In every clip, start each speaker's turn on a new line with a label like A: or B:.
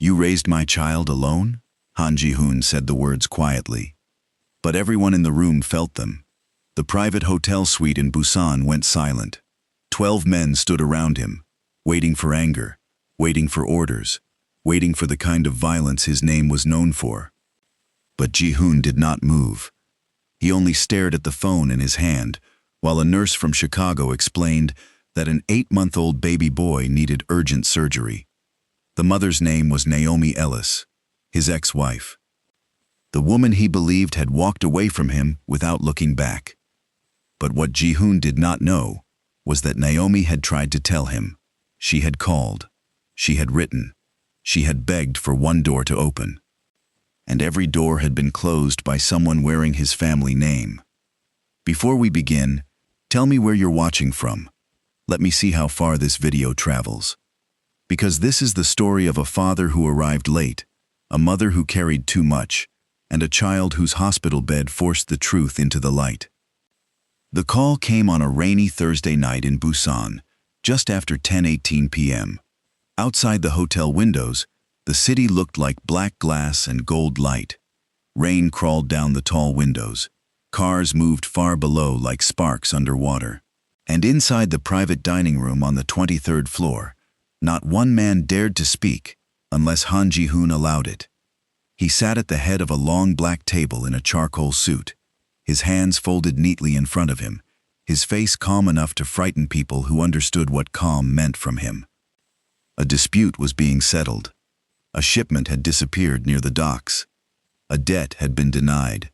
A: You raised my child alone? Ji-hoon said the words quietly. But everyone in the room felt them. The private hotel suite in Busan went silent. 12 men stood around him, waiting for anger, waiting for orders, waiting for the kind of violence his name was known for. But Ji-hoon did not move. He only stared at the phone in his hand, while a nurse from Chicago explained that an 8-month-old baby boy needed urgent surgery. The mother's name was Naomi Ellis, his ex-wife. The woman he believed had walked away from him without looking back. But what Ji-hoon did not know was that Naomi had tried to tell him. She had called. She had written. She had begged for one door to open. And every door had been closed by someone wearing his family name. Before we begin, tell me where you're watching from. Let me see how far this video travels. Because this is the story of a father who arrived late, a mother who carried too much, and a child whose hospital bed forced the truth into the light. The call came on a rainy Thursday night in Busan, just after 10:18 p.m. Outside the hotel windows, the city looked like black glass and gold light. Rain crawled down the tall windows. Cars moved far below like sparks underwater. And inside the private dining room on the 23rd floor, not one man dared to speak unless Ji-hoon allowed it. He sat at the head of a long black table in a charcoal suit, his hands folded neatly in front of him, his face calm enough to frighten people who understood what calm meant from him. A dispute was being settled. A shipment had disappeared near the docks. A debt had been denied.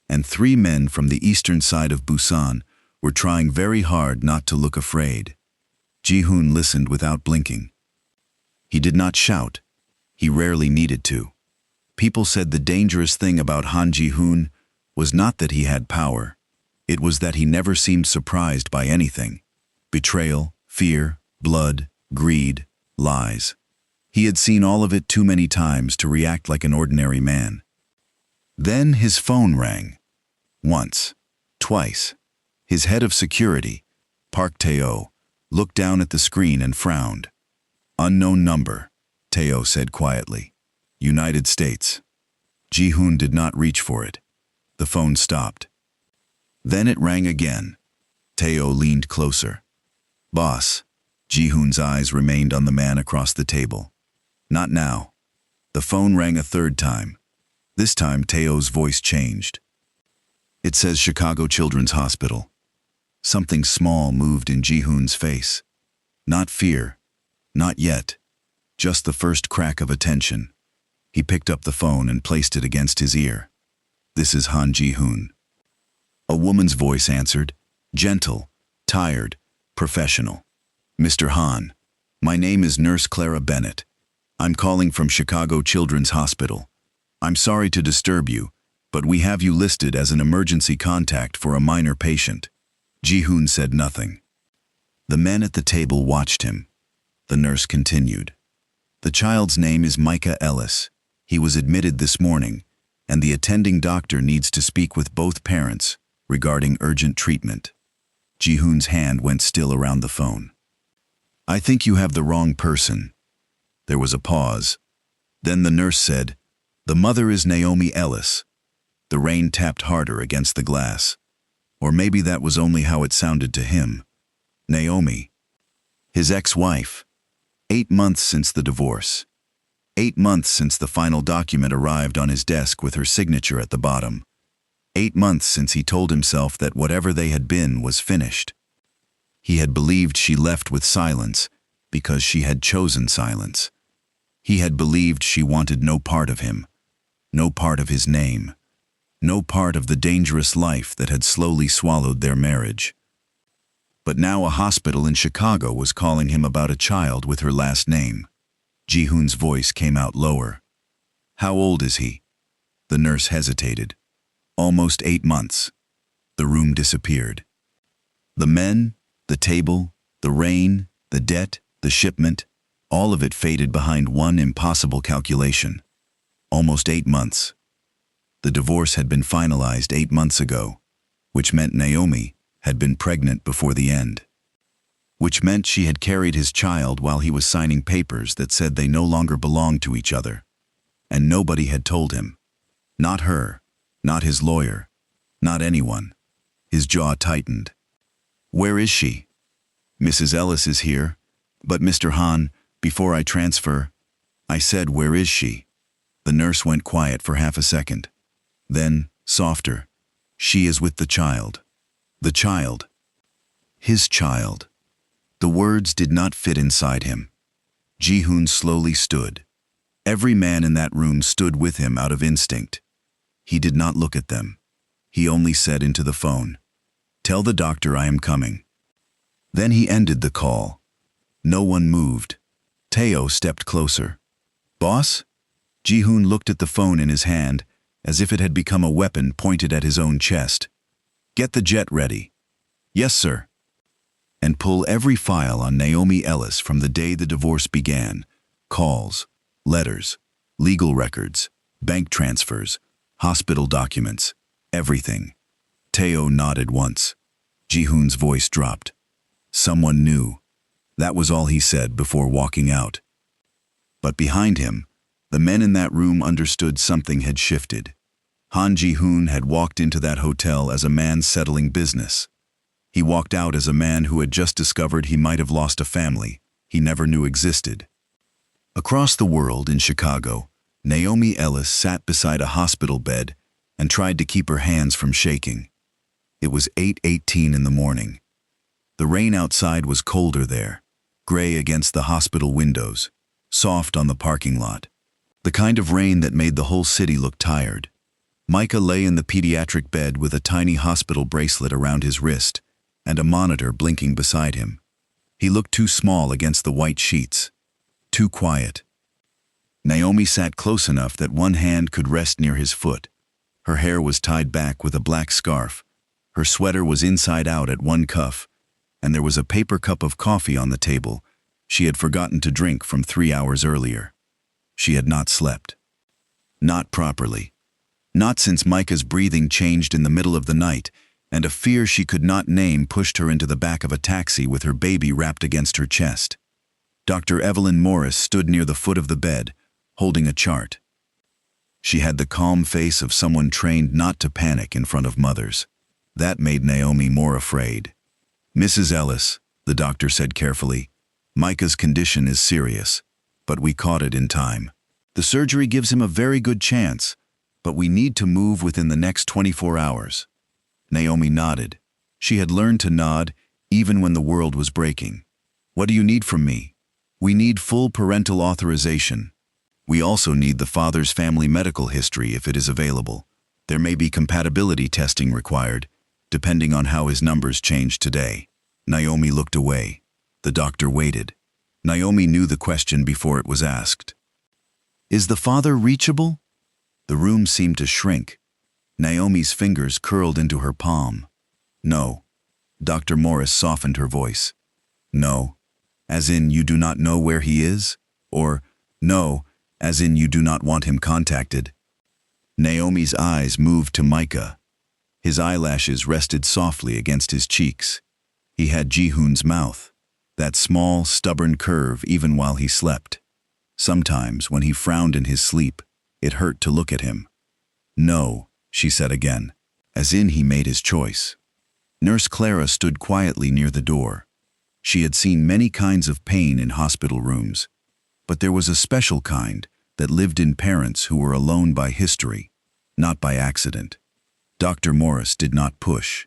A: And 3 men from the eastern side of Busan were trying very hard not to look afraid. Ji-hoon listened without blinking. He did not shout. He rarely needed to. People said the dangerous thing about Ji-hoon was not that he had power. It was that he never seemed surprised by anything. Betrayal, fear, blood, greed, lies. He had seen all of it too many times to react like an ordinary man. Then his phone rang. Once. Twice. His head of security, Park Tae-oh, looked down at the screen and frowned. Unknown number, Tae-oh said quietly. United States. Ji-hoon did not reach for it. The phone stopped. Then it rang again. Tae-oh leaned closer. Boss. Ji-hoon's eyes remained on the man across the table. Not now. The phone rang a third time. This time Tae-oh's voice changed. It says Chicago Children's Hospital. Something small moved in Ji-hoon's face. Not fear. Not yet. Just the first crack of attention. He picked up the phone and placed it against his ear. This is Ji-hoon. A woman's voice answered, gentle, tired, professional. Mr. Han, my name is Nurse Clara Bennett. I'm calling from Chicago Children's Hospital. I'm sorry to disturb you, but we have you listed as an emergency contact for a minor patient. Ji-hoon said nothing. The men at the table watched him. The nurse continued. The child's name is Micah Ellis. He was admitted this morning, and the attending doctor needs to speak with both parents regarding urgent treatment. Ji-hoon's hand went still around the phone. I think you have the wrong person. There was a pause. Then the nurse said, the mother is Naomi Ellis. The rain tapped harder against the glass. Or maybe that was only how it sounded to him. Naomi. His ex-wife. 8 months since the divorce. 8 months since the final document arrived on his desk with her signature at the bottom. 8 months since he told himself that whatever they had been was finished. He had believed she left with silence because she had chosen silence. He had believed she wanted no part of him, no part of his name, no part of the dangerous life that had slowly swallowed their marriage. But now a hospital in Chicago was calling him about a child with her last name. Ji-hoon's voice came out lower. How old is he? The nurse hesitated. Almost 8 months. The room disappeared. The men, the table, the rain, the debt, the shipment, all of it faded behind one impossible calculation. Almost 8 months. The divorce had been finalized 8 months ago, which meant Naomi had been pregnant before the end. which meant she had carried his child while he was signing papers that said they no longer belonged to each other. And nobody had told him. Not her, not his lawyer, not anyone. His jaw tightened. "Where is she?" "Mrs. Ellis is here, but Mr. Han, before I transfer," I said, "where is she?" The nurse went quiet for half a second. Then, softer, "She is with the child." The child. His child. The words did not fit inside him. Ji-hoon slowly stood. Every man in that room stood with him out of instinct. He did not look at them. He only said into the phone, "Tell the doctor I am coming." Then he ended the call. No one moved. Tae-oh stepped closer. "Boss?" Ji-hoon looked at the phone in his hand, as if it had become a weapon pointed at his own chest. "Get the jet ready." "Yes, sir." "And pull every file on Naomi Ellis from the day the divorce began. Calls, letters, legal records, bank transfers, hospital documents, everything." Tae-oh nodded once. Ji-hoon's voice dropped. "Someone knew." That was all he said before walking out. But behind him, the men in that room understood something had shifted. Han Ji-hoon had walked into that hotel as a man settling business. He walked out as a man who had just discovered he might have lost a family he never knew existed. Across the world in Chicago, Naomi Ellis sat beside a hospital bed and tried to keep her hands from shaking. It was 8:18 in the morning. The rain outside was colder there, gray against the hospital windows, soft on the parking lot. The kind of rain that made the whole city look tired. Micah lay in the pediatric bed with a tiny hospital bracelet around his wrist and a monitor blinking beside him. He looked too small against the white sheets, too quiet. Naomi sat close enough that one hand could rest near his foot. Her hair was tied back with a black scarf. Her sweater was inside out at one cuff, and there was a paper cup of coffee on the table she had forgotten to drink from 3 hours earlier. She had not slept. Not properly. Not since Micah's breathing changed in the middle of the night, and a fear she could not name pushed her into the back of a taxi with her baby wrapped against her chest. Dr. Evelyn Morris stood near the foot of the bed, holding a chart. She had the calm face of someone trained not to panic in front of mothers. That made Naomi more afraid. "Mrs. Ellis," the doctor said carefully, "Micah's condition is serious, but we caught it in time. The surgery gives him a very good chance, but we need to move within the next 24 hours. Naomi nodded. She had learned to nod even when the world was breaking. "What do you need from me?" "We need full parental authorization. We also need the father's family medical history if it is available. There may be compatibility testing required, depending on how his numbers change today." Naomi looked away. The doctor waited. Naomi knew the question before it was asked. "Is the father reachable?" The room seemed to shrink. Naomi's fingers curled into her palm. "No." Dr. Morris softened her voice. "No, as in you do not know where he is? Or, no, as in you do not want him contacted?" Naomi's eyes moved to Micah. His eyelashes rested softly against his cheeks. He had Ji-hoon's mouth, that small, stubborn curve even while he slept. Sometimes, when he frowned in his sleep, it hurt to look at him. "No," she said again, as in he made his choice. Nurse Clara stood quietly near the door. She had seen many kinds of pain in hospital rooms, but there was a special kind that lived in parents who were alone by history, not by accident. Dr. Morris did not push.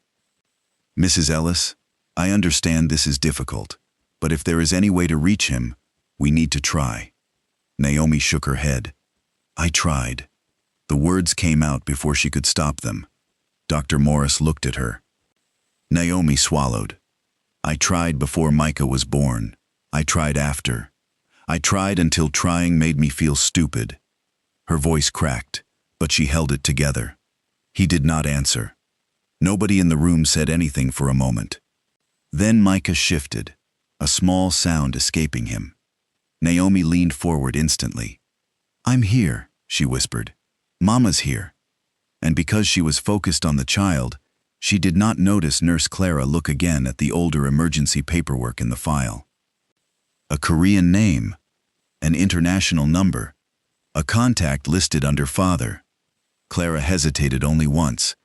A: "Mrs. Ellis, I understand this is difficult, but if there is any way to reach him, we need to try." Naomi shook her head. "I tried." The words came out before she could stop them. Dr. Morris looked at her. Naomi swallowed. "I tried before Micah was born. I tried after. I tried until trying made me feel stupid." Her voice cracked, but she held it together. He did not answer. Nobody in the room said anything for a moment. Then Micah shifted, a small sound escaping him. Naomi leaned forward instantly. "I'm here," she whispered. "Mama's here." And because she was focused on the child, She did not notice Nurse Clara look again at the older emergency paperwork in the file. A Korean name, an international number, a contact listed under father. Clara hesitated only once.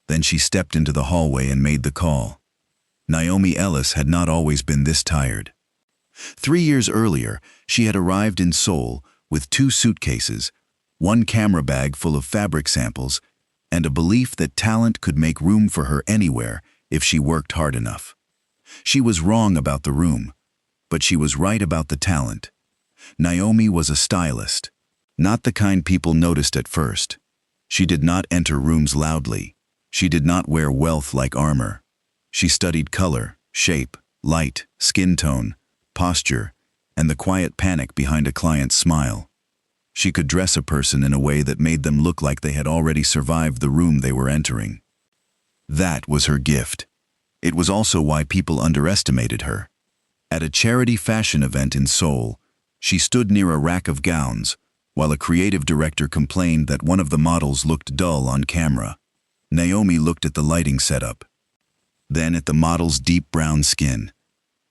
A: Then she stepped into the hallway and made the call. Naomi Ellis had not always been this tired. 3 years earlier, she had arrived in Seoul with 2 suitcases, 1 camera bag full of fabric samples, and a belief that talent could make room for her anywhere if she worked hard enough. She was wrong about the room, but she was right about the talent. Naomi was a stylist, not the kind people noticed at first. She did not enter rooms loudly. She did not wear wealth like armor. She studied color, shape, light, skin tone, posture, and the quiet panic behind a client's smile. She could dress a person in a way that made them look like they had already survived the room they were entering. That was her gift. It was also why people underestimated her. At a charity fashion event in Seoul, she stood near a rack of gowns, while a creative director complained that one of the models looked dull on camera. Naomi looked at the lighting setup, then at the model's deep brown skin,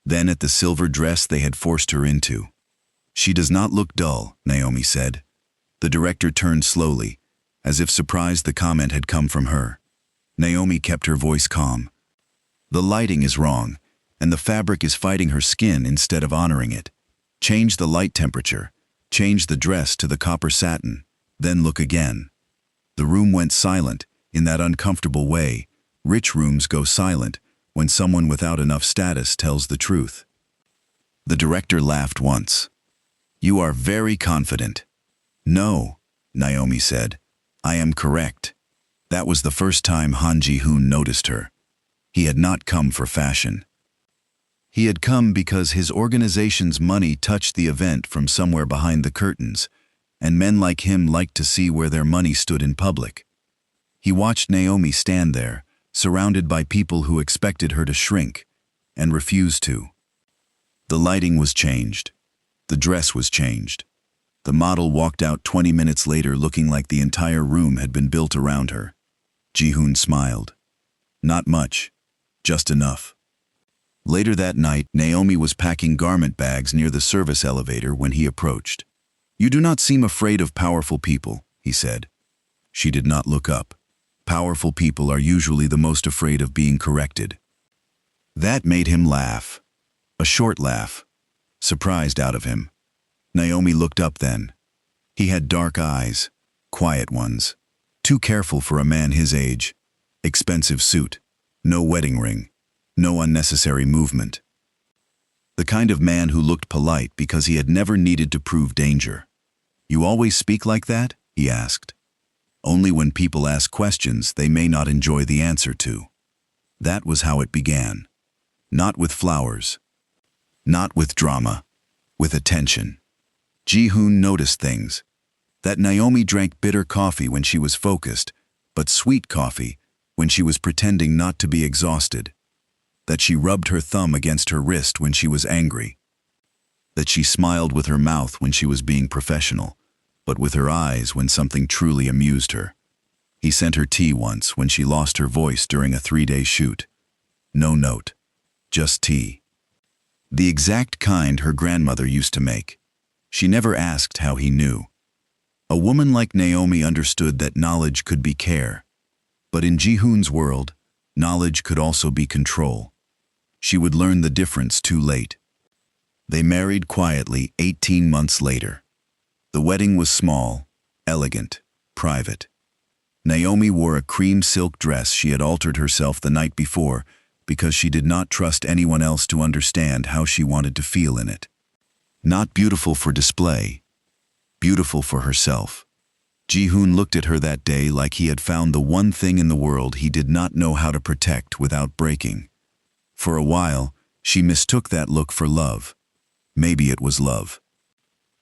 A: then at the silver dress they had forced her into. "She does not look dull," Naomi said. The director turned slowly, as if surprised the comment had come from her. Naomi kept her voice calm. "The lighting is wrong, and the fabric is fighting her skin instead of honoring it. Change the light temperature, change the dress to the copper satin, then look again." The room went silent, in that uncomfortable way. Rich rooms go silent when someone without enough status tells the truth. The director laughed once. "You are very confident." "No," Naomi said. "I am correct." That was the first time Ji-hoon noticed her. He had not come for fashion. He had come because his organization's money touched the event from somewhere behind the curtains, and men like him liked to see where their money stood in public. He watched Naomi stand there, surrounded by people who expected her to shrink, and refused to. The lighting was changed. The dress was changed. The model walked out 20 minutes later looking like the entire room had been built around her. Ji-hoon smiled. "Not much, just enough." Later that night, Naomi was packing garment bags near the service elevator when he approached. "You do not seem afraid of powerful people," he said. She did not look up. Powerful people are usually the most afraid of being corrected. That made him laugh. A short laugh, surprised out of him. Naomi looked up then. He had dark eyes, quiet ones, too careful for a man his age. Expensive suit, no wedding ring, no unnecessary movement. The kind of man who looked polite because he had never needed to prove danger. "You always speak like that?" he asked. "Only when people ask questions they may not enjoy the answer to." That was how it began. Not with flowers. Not with drama. With attention. Ji-hoon noticed things. That Naomi drank bitter coffee when she was focused, but sweet coffee when she was pretending not to be exhausted. That she rubbed her thumb against her wrist when she was angry. That she smiled with her mouth when she was being professional, but with her eyes when something truly amused her. He sent her tea once when she lost her voice during a 3-day shoot. No note, just tea. The exact kind her grandmother used to make. She never asked how he knew. A woman like Naomi understood that knowledge could be care. But in Ji-hoon's world, knowledge could also be control. She would learn the difference too late. They married quietly 18 months later. The wedding was small, elegant, private. Naomi wore a cream silk dress she had altered herself the night before because she did not trust anyone else to understand how she wanted to feel in it. Not beautiful for display, beautiful for herself. Ji-hoon looked at her that day like he had found the one thing in the world he did not know how to protect without breaking. For a while, she mistook that look for love. Maybe it was love.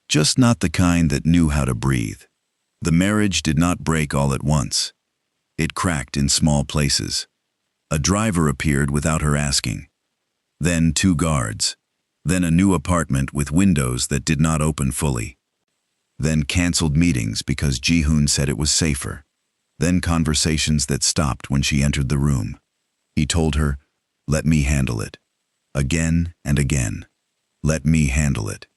A: Just not the kind that knew how to breathe. The marriage did not break all at once. It cracked in small places. A driver appeared without her asking. Then 2 guards. Then a new apartment with windows that did not open fully. Then canceled meetings because Ji-hoon said it was safer. Then conversations that stopped when she entered the room. He told her, "Let me handle it." Again and again. "Let me handle it."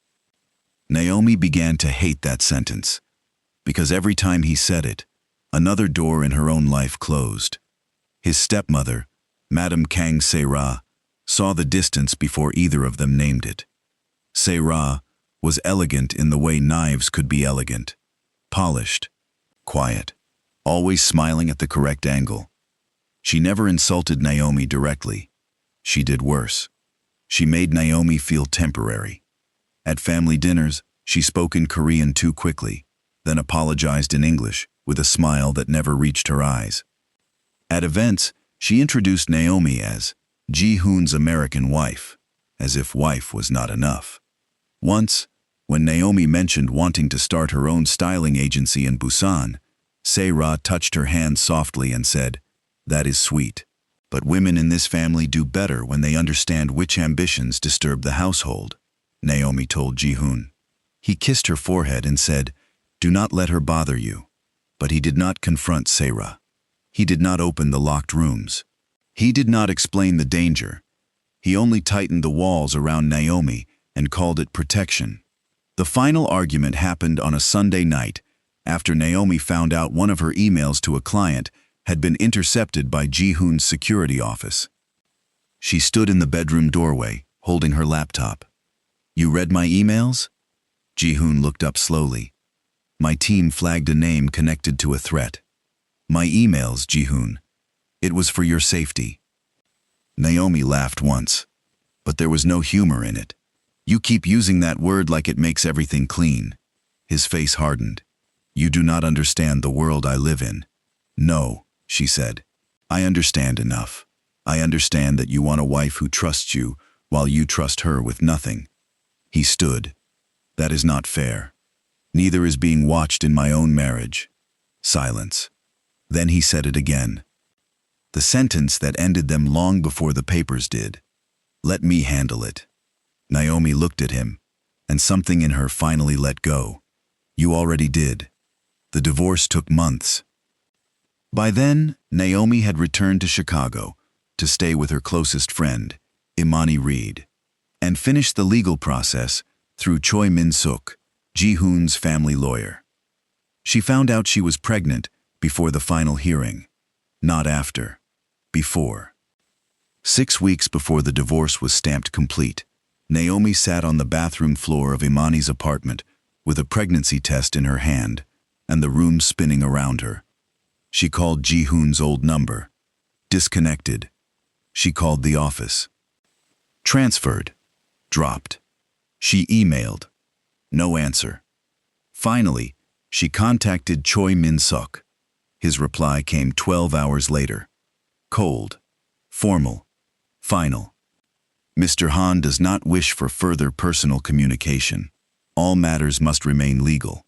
A: Naomi began to hate that sentence, because every time he said it, another door in her own life closed. His stepmother, Madame Kang Se-ra, saw the distance before either of them named it. Se-ra was elegant in the way knives could be elegant. Polished, quiet, always smiling at the correct angle. She never insulted Naomi directly. She did worse. She made Naomi feel temporary. At family dinners, she spoke in Korean too quickly, then apologized in English with a smile that never reached her eyes. At events, she introduced Naomi as Ji-hoon's American wife, as if wife was not enough. Once, when Naomi mentioned wanting to start her own styling agency in Busan, Se-ra touched her hand softly and said, "That is sweet. But women in this family do better when they understand which ambitions disturb the household," Naomi told Ji-hoon. He kissed her forehead and said, "Do not let her bother you." But he did not confront Se-ra. He did not open the locked rooms. He did not explain the danger. He only tightened the walls around Naomi and called it protection. The final argument happened on a Sunday night after Naomi found out one of her emails to a client had been intercepted by Ji-hoon's security office. She stood in the bedroom doorway, holding her laptop. "You read my emails?" Ji-hoon looked up slowly. "My team flagged a name connected to a threat." "My emails, Ji-hoon. It was for your safety." Naomi laughed once, but there was no humor in it. "You keep using that word like it makes everything clean." His face hardened. "You do not understand the world I live in." "No," she said. "I understand enough. I understand that you want a wife who trusts you while you trust her with nothing." He stood. "That is not fair. Neither is being watched in my own marriage." Silence. Then he said it again. The sentence that ended them long before the papers did. "Let me handle it." Naomi looked at him, and something in her finally let go. "You already did." The divorce took months. By then, Naomi had returned to Chicago to stay with her closest friend, Imani Reed, and finish the legal process through Choi Min-suk, Ji-hoon's family lawyer. She found out she was pregnant before the final hearing. Not after. Before. 6 weeks before the divorce was stamped complete, Naomi sat on the bathroom floor of Imani's apartment with a pregnancy test in her hand and the room spinning around her. She called Ji-hoon's old number. Disconnected. She called the office. Transferred. Dropped. She emailed. No answer. Finally, she contacted Choi Min-suk. His reply came 12 hours later. Cold. Formal. Final. Mr. Han does not wish for further personal communication. All matters must remain legal.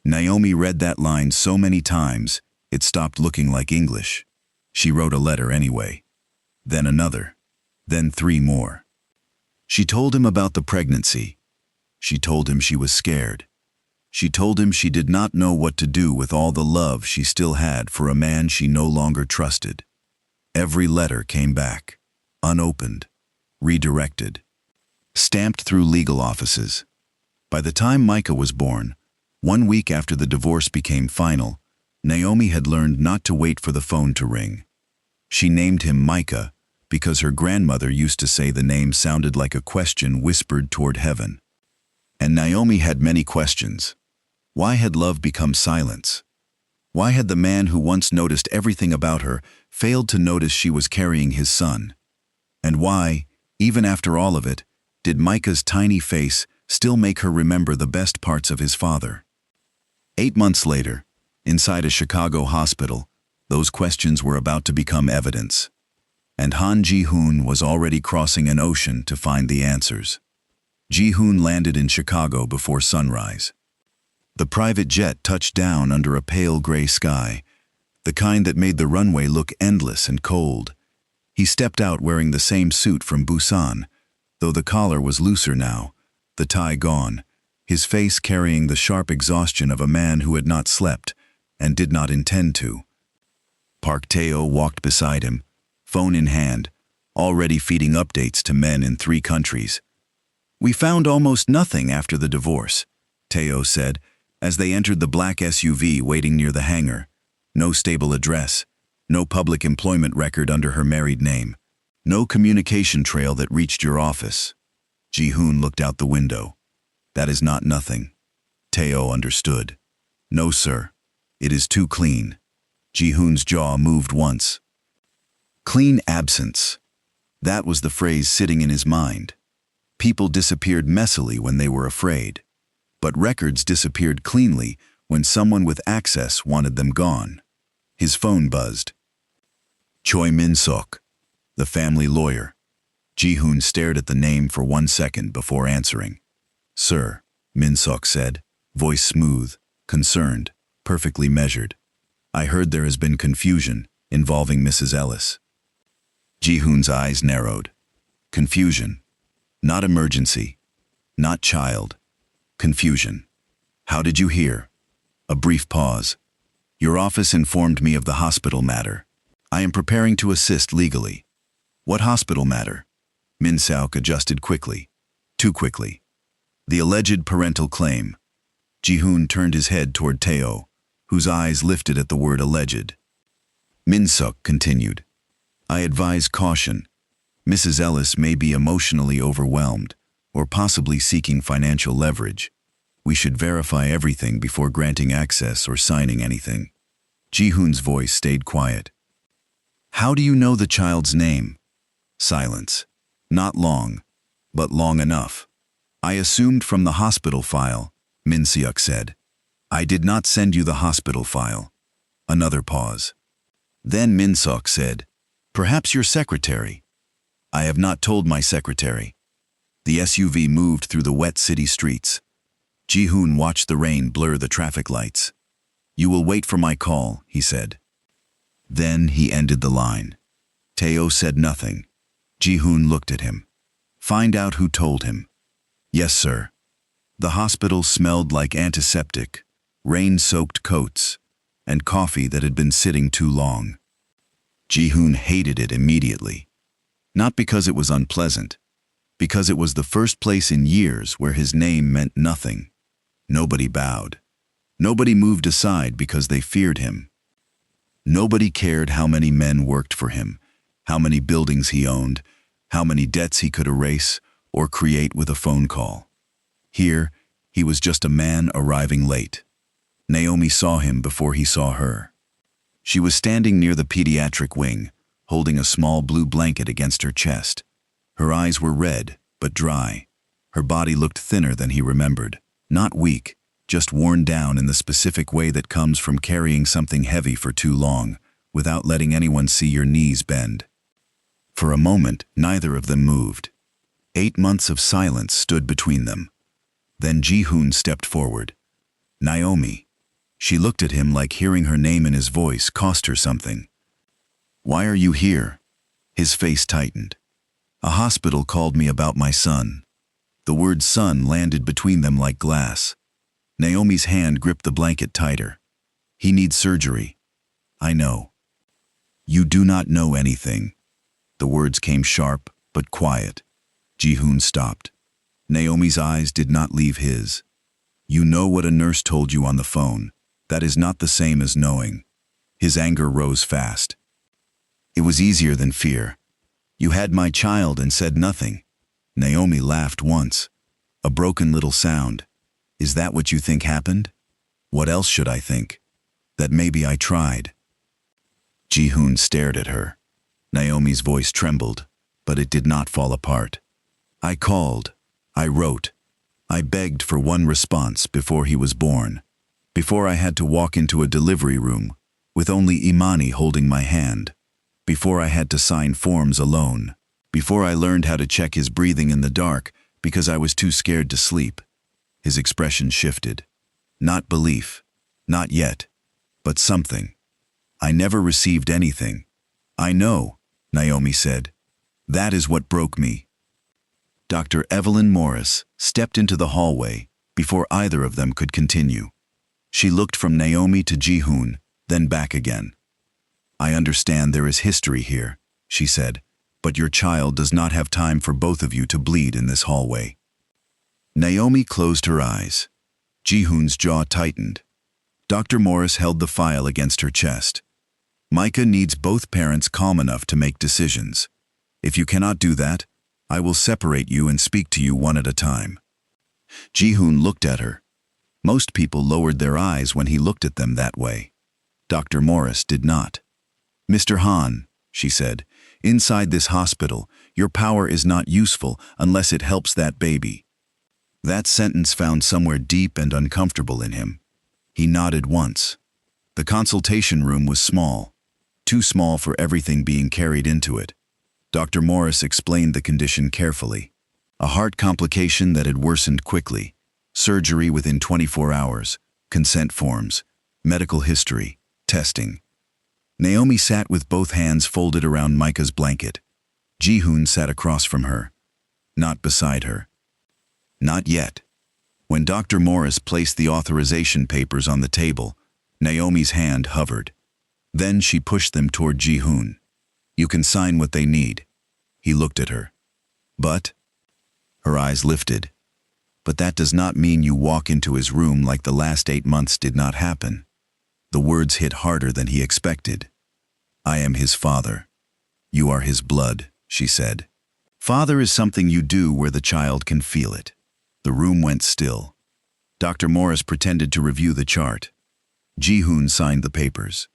A: Naomi read that line so many times, it stopped looking like English. She wrote a letter anyway. Then another. Then 3 more. She told him about the pregnancy. She told him she was scared. She told him she did not know what to do with all the love she still had for a man she no longer trusted. Every letter came back. Unopened. Redirected. Stamped through legal offices. By the time Micah was born, 1 week after the divorce became final, Naomi had learned not to wait for the phone to ring. She named him Micah because her grandmother used to say the name sounded like a question whispered toward heaven. And Naomi had many questions. Why had love become silence? Why had the man who once noticed everything about her failed to notice she was carrying his son? And why, even after all of it, did Micah's tiny face still make her remember the best parts of his father? 8 months later, inside a Chicago hospital, those questions were about to become evidence. And Han Ji-hoon was already crossing an ocean to find the answers. Ji-hoon landed in Chicago before sunrise. The private jet touched down under a pale gray sky, the kind that made the runway look endless and cold. He stepped out wearing the same suit from Busan, though the collar was looser now, the tie gone, his face carrying the sharp exhaustion of a man who had not slept and did not intend to. Park Tae-oh walked beside him, phone in hand, already feeding updates to men in 3 countries. "We found almost nothing after the divorce," Teo said, as they entered the black SUV waiting near the hangar. No stable address, no public employment record under her married name, no communication trail that reached your office. Ji-hoon looked out the window. "That is not nothing." Teo understood. "No, sir. It is too clean." Ji-hoon's jaw moved once. Clean absence. That was the phrase sitting in his mind. People disappeared messily when they were afraid. But records disappeared cleanly when someone with access wanted them gone. His phone buzzed. Choi Min-sok, the family lawyer. Ji-hoon stared at the name for 1 second before answering. "Sir," Min-sok said, voice smooth, concerned, perfectly measured. "I heard there has been confusion involving Mrs. Ellis." Ji-hoon's eyes narrowed. Confusion. Not emergency. Not child. Confusion. "How did you hear?" A brief pause. "Your office informed me of the hospital matter. I am preparing to assist legally." "What hospital matter?" Min-sok adjusted quickly. Too quickly. "The alleged parental claim." Ji-hoon turned his head toward Teo, whose eyes lifted at the word alleged. Min-sok continued. "I advise caution. Mrs. Ellis may be emotionally overwhelmed, or possibly seeking financial leverage. We should verify everything before granting access or signing anything." Ji-hoon's voice stayed quiet. "How do you know the child's name?" Silence. "Not long, but long enough." "I assumed from the hospital file," Min-sok said. "I did not send you the hospital file." Another pause. Then Min-sok said, "Perhaps your secretary." "I have not told my secretary." The SUV moved through the wet city streets. Ji-hoon watched the rain blur the traffic lights. "You will wait for my call," he said. Then he ended the line. Teo said nothing. Ji-hoon looked at him. "Find out who told him." "Yes, sir." The hospital smelled like antiseptic, rain-soaked coats, and coffee that had been sitting too long. Ji-hoon hated it immediately. Not because it was unpleasant, because it was the first place in years where his name meant nothing. Nobody bowed. Nobody moved aside because they feared him. Nobody cared how many men worked for him, how many buildings he owned, how many debts he could erase or create with a phone call. Here, he was just a man arriving late. Naomi saw him before he saw her. She was standing near the pediatric wing, holding a small blue blanket against her chest. Her eyes were red, but dry. Her body looked thinner than he remembered. Not weak, just worn down in the specific way that comes from carrying something heavy for too long, without letting anyone see your knees bend. For a moment, neither of them moved. 8 months of silence stood between them. Then Ji-hoon stepped forward. "Naomi." She looked at him like hearing her name in his voice cost her something. "Why are you here?" His face tightened. "A hospital called me about my son." The word son landed between them like glass. Naomi's hand gripped the blanket tighter. "He needs surgery." "I know." "You do not know anything." The words came sharp, but quiet. Ji-hoon stopped. Naomi's eyes did not leave his. "You know what a nurse told you on the phone. That is not the same as knowing." His anger rose fast. "It was easier than fear. You had my child and said nothing." Naomi laughed once. A broken little sound. "Is that what you think happened?" "What else should I think? That maybe I tried." Ji-hoon stared at her. Naomi's voice trembled, but it did not fall apart. "I called. I wrote. I begged for one response before he was born. Before I had to walk into a delivery room, with only Imani holding my hand. Before I had to sign forms alone. Before I learned how to check his breathing in the dark because I was too scared to sleep." His expression shifted. "Not belief. Not yet. But something. I never received anything." "I know," Naomi said. "That is what broke me." Dr. Evelyn Morris stepped into the hallway before either of them could continue. She looked from Naomi to Ji-hoon, then back again. "I understand there is history here. she said, "but your child does not have time for both of you to bleed in this hallway." Naomi closed her eyes. Ji-hoon's jaw tightened. Dr. Morris held the file against her chest. "Micah needs both parents calm enough to make decisions. If you cannot do that, I will separate you and speak to you one at a time." Ji-hoon looked at her. Most people lowered their eyes when he looked at them that way. Dr. Morris did not. "Mr. Han," she said, "inside this hospital, your power is not useful unless it helps that baby." That sentence found somewhere deep and uncomfortable in him. He nodded once. The consultation room was small, too small for everything being carried into it. Dr. Morris explained the condition carefully. A heart complication that had worsened quickly, surgery within 24 hours, consent forms, medical history, testing. Naomi sat with both hands folded around Micah's blanket. Ji-hoon sat across from her, not beside her. Not yet. When Dr. Morris placed the authorization papers on the table, Naomi's hand hovered. Then she pushed them toward Ji-hoon. "You can sign what they need." He looked at her. "But?" Her eyes lifted. "But that does not mean you walk into his room like the last 8 months did not happen." The words hit harder than he expected. "I am his father. You are his blood," she said. "Father is something you do where the child can feel it." The room went still. Dr. Morris pretended to review the chart. Ji-hoon signed the papers.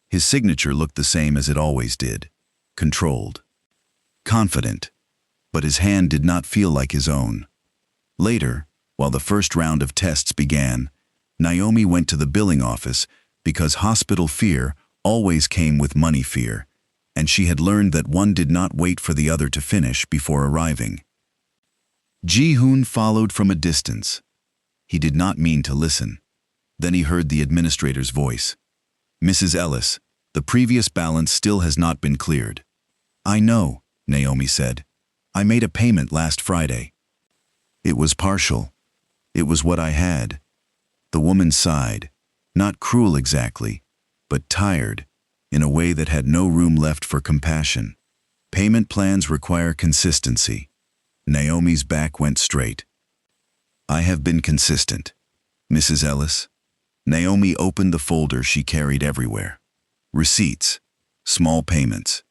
A: His signature looked the same as it always did, controlled, confident, but his hand did not feel like his own. Later, while the first round of tests began, Naomi went to the billing office because hospital fear always came with money fear, and she had learned that one did not wait for the other to finish before arriving. Ji-hoon followed from a distance. He did not mean to listen. Then he heard the administrator's voice. "Mrs. Ellis, the previous balance still has not been cleared." "I know," Naomi said. "I made a payment last Friday." "It was partial. It was what I had." The woman sighed, not cruel exactly, but tired, in a way that had no room left for compassion. Payment plans require consistency. Naomi's back went straight. "I have been consistent, Mrs. Ellis." Naomi opened the folder she carried everywhere. Receipts, small payments,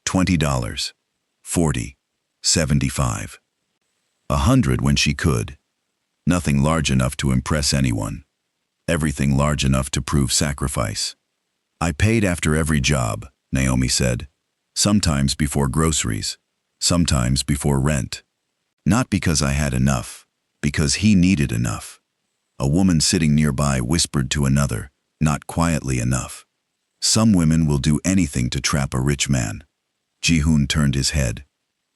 A: $20, $40, $75. 100 when she could. Nothing large enough to impress anyone. Everything large enough to prove sacrifice. "I paid after every job," Naomi said. "Sometimes before groceries, sometimes before rent. Not because I had enough, because he needed enough." A woman sitting nearby whispered to another, "Not quietly enough. Some women will do anything to trap a rich man." Ji-hoon turned his head.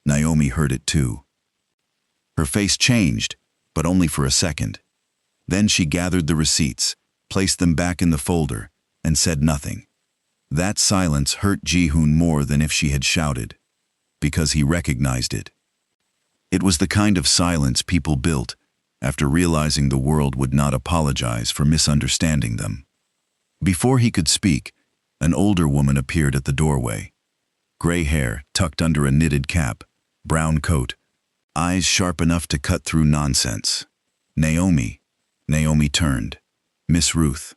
A: Naomi heard it too. Her face changed, but only for a second. Then she gathered the receipts, placed them back in the folder, and said nothing. That silence hurt Ji-hoon more than if she had shouted, because he recognized it. It was the kind of silence people built after realizing the world would not apologize for misunderstanding them. Before he could speak, an older woman appeared at the doorway. Gray hair tucked under a knitted cap, brown coat, eyes sharp enough to cut through nonsense. "Naomi." Naomi turned. "Miss Ruth."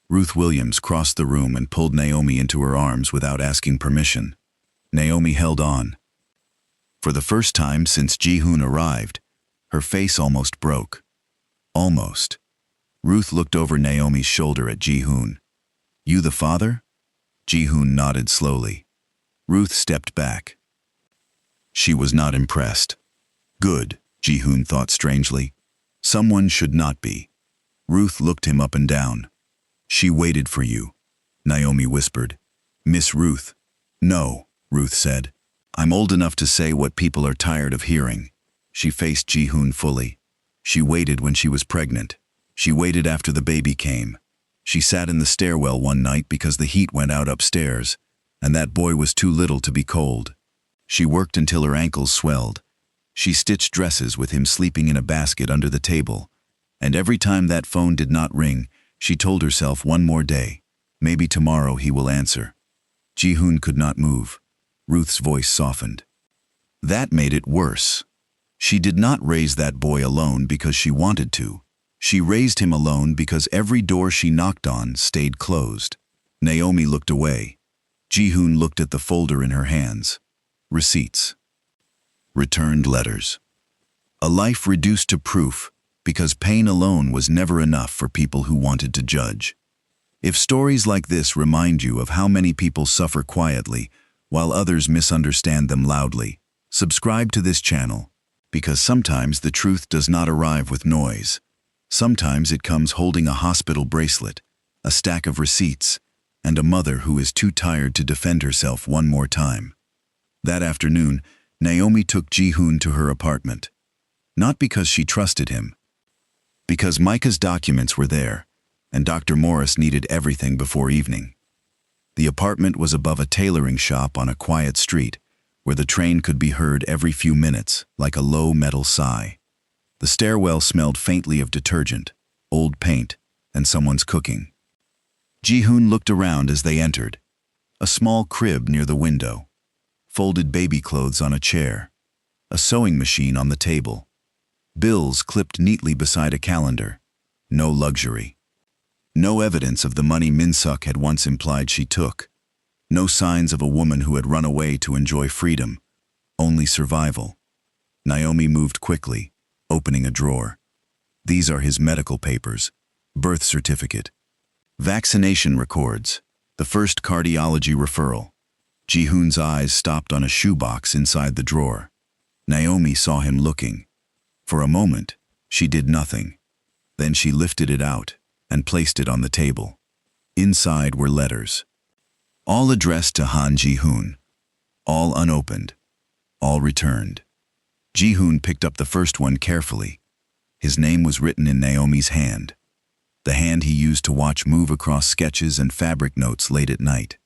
A: Ruth Williams crossed the room and pulled Naomi into her arms without asking permission. Naomi held on. For the first time since Ji-hoon arrived, her face almost broke. Almost. Ruth looked over Naomi's shoulder at Ji-hoon. "You the father?" Ji-hoon nodded slowly. Ruth stepped back. She was not impressed. Good, Ji-hoon thought strangely. Someone should not be. Ruth looked him up and down. "She waited for you," Naomi whispered. "Miss Ruth." "No," Ruth said. "I'm old enough to say what people are tired of hearing." She faced Ji-hoon fully. She waited when she was pregnant. She waited after the baby came. She sat in the stairwell one night because the heat went out upstairs, and that boy was too little to be cold. She worked until her ankles swelled. She stitched dresses with him sleeping in a basket under the table, and every time that phone did not ring, she told herself one more day, maybe tomorrow he will answer. Ji-hoon could not move. Ruth's voice softened. That made it worse. She did not raise that boy alone because she wanted to. She raised him alone because every door she knocked on stayed closed. Naomi looked away. Ji-hoon looked at the folder in her hands. Receipts. Returned letters. A life reduced to proof because pain alone was never enough for people who wanted to judge. If stories like this remind you of how many people suffer quietly while others misunderstand them loudly, subscribe to this channel, because sometimes the truth does not arrive with noise. Sometimes it comes holding a hospital bracelet, a stack of receipts, and a mother who is too tired to defend herself one more time. That afternoon, Naomi took Ji-hoon to her apartment. Not because she trusted him. Because Micah's documents were there, and Dr. Morris needed everything before evening. The apartment was above a tailoring shop on a quiet street, where the train could be heard every few minutes, like a low metal sigh. The stairwell smelled faintly of detergent, old paint, and someone's cooking. Ji-hoon looked around as they entered. A small crib near the window. Folded baby clothes on a chair. A sewing machine on the table. Bills clipped neatly beside a calendar. No luxury. No evidence of the money Min-suk had once implied she took. No signs of a woman who had run away to enjoy freedom. Only survival. Naomi moved quickly, opening a drawer. These are his medical papers, birth certificate, vaccination records, the first cardiology referral. Ji-hoon's eyes stopped on a shoebox inside the drawer. Naomi saw him looking. For a moment, she did nothing. Then she lifted it out and placed it on the table. Inside were letters. All addressed to Han Ji-hoon. All unopened. All returned. Ji-hoon picked up the first one carefully. His name was written in Naomi's hand. The hand he used to watch move across sketches and fabric notes late at night.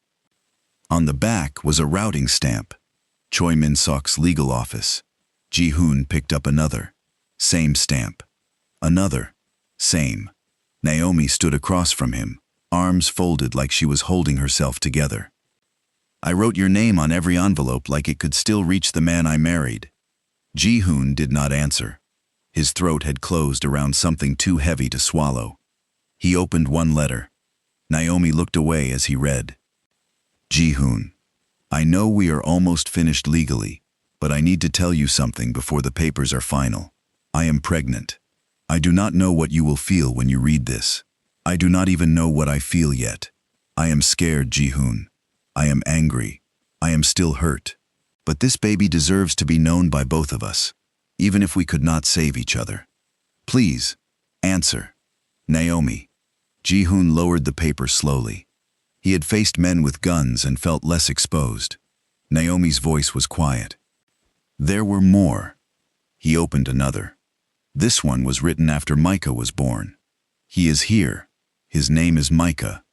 A: On the back was a routing stamp. Choi Min-suk's legal office. Ji-hoon picked up another. Same stamp. Another. Same. Naomi stood across from him, arms folded like she was holding herself together. I wrote your name on every envelope like it could still reach the man I married. Ji-hoon did not answer. His throat had closed around something too heavy to swallow. He opened one letter. Naomi looked away as he read. Ji-hoon, I know we are almost finished legally, but I need to tell you something before the papers are final. I am pregnant. I do not know what you will feel when you read this. I do not even know what I feel yet. I am scared, Ji-hoon. I am angry. I am still hurt. But this baby deserves to be known by both of us, even if we could not save each other. Please, answer. Naomi. Ji-hoon lowered the paper slowly. He had faced men with guns and felt less exposed. Naomi's voice was quiet. There were more. He opened another. This one was written after Micah was born. He is here. His name is Micah.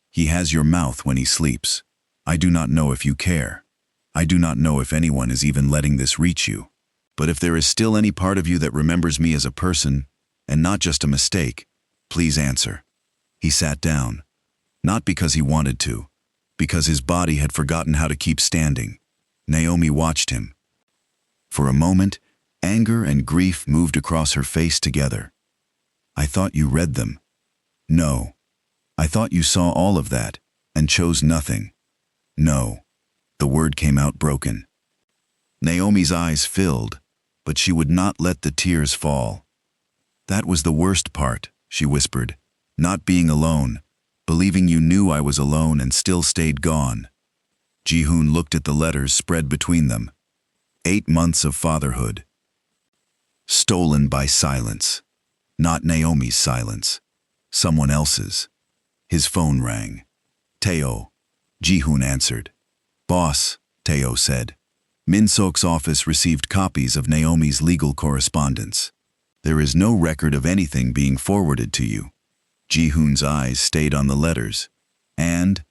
A: He has your mouth when he sleeps. I do not know if you care. I do not know if anyone is even letting this reach you. But if there is still any part of you that remembers me as a person, and not just a mistake, please answer. He sat down. Not because he wanted to, because his body had forgotten how to keep standing. Naomi watched him. For a moment, anger and grief moved across her face together. I thought you read them. No. I thought you saw all of that, and chose nothing. No. The word came out broken. Naomi's eyes filled, but she would not let the tears fall. That was the worst part, she whispered. Not being alone, believing you knew I was alone and still stayed gone. Ji-hoon looked at the letters spread between them. 8 months of fatherhood. Stolen by silence. Not Naomi's silence. Someone else's. His phone rang. Teo. Ji-hoon answered. Boss, Teo said. Min-suk's office received copies of Naomi's legal correspondence. There is no record of anything being forwarded to you. Ji-hoon's eyes stayed on the letters. And,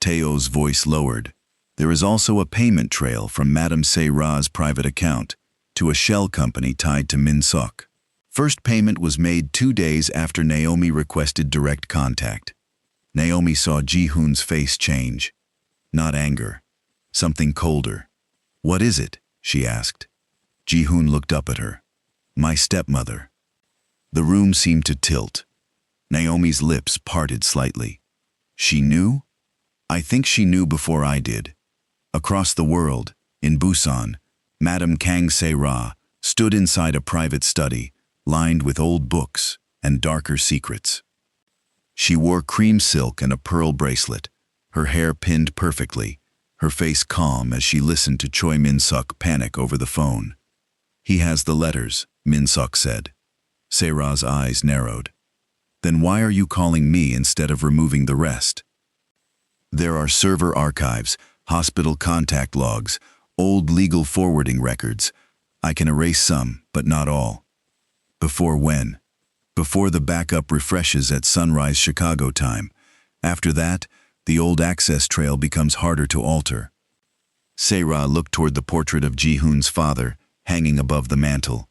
A: Teo's voice lowered, there is also a payment trail from Madame Se-ra's private account to a shell company tied to Min-suk. First payment was made 2 days after Naomi requested direct contact. Naomi saw Ji-hoon's face change. Not anger. Something colder. "What is it?" she asked. Ji-hoon looked up at her. "My stepmother." The room seemed to tilt. Naomi's lips parted slightly. "She knew?" "I think she knew before I did." Across the world, in Busan, Madame Kang Se-ra stood inside a private study, lined with old books and darker secrets. She wore cream silk and a pearl bracelet, her hair pinned perfectly, her face calm as she listened to Choi Min-suk panic over the phone. "He has the letters," Min-suk said. Se-ra's eyes narrowed. "Then why are you calling me instead of removing the rest?" "There are server archives, hospital contact logs, old legal forwarding records. I can erase some, but not all." "Before when?" "Before the backup refreshes at sunrise Chicago time. After that, the old access trail becomes harder to alter." Se-ra looked toward the portrait of Ji-hoon's father, hanging above the mantel.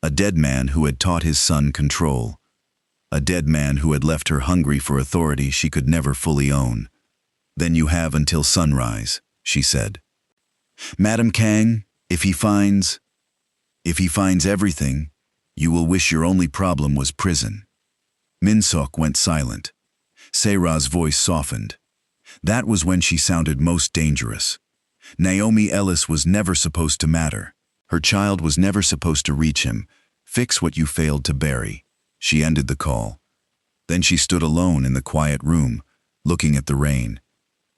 A: A dead man who had taught his son control. A dead man who had left her hungry for authority she could never fully own. "Then you have until sunrise," she said. "Madam Kang, if he finds everything, you will wish your only problem was prison." Min-suk went silent. Se-ra's voice softened. That was when she sounded most dangerous. Naomi Ellis was never supposed to matter. Her child was never supposed to reach him. Fix what you failed to bury. She ended the call. Then she stood alone in the quiet room, looking at the rain.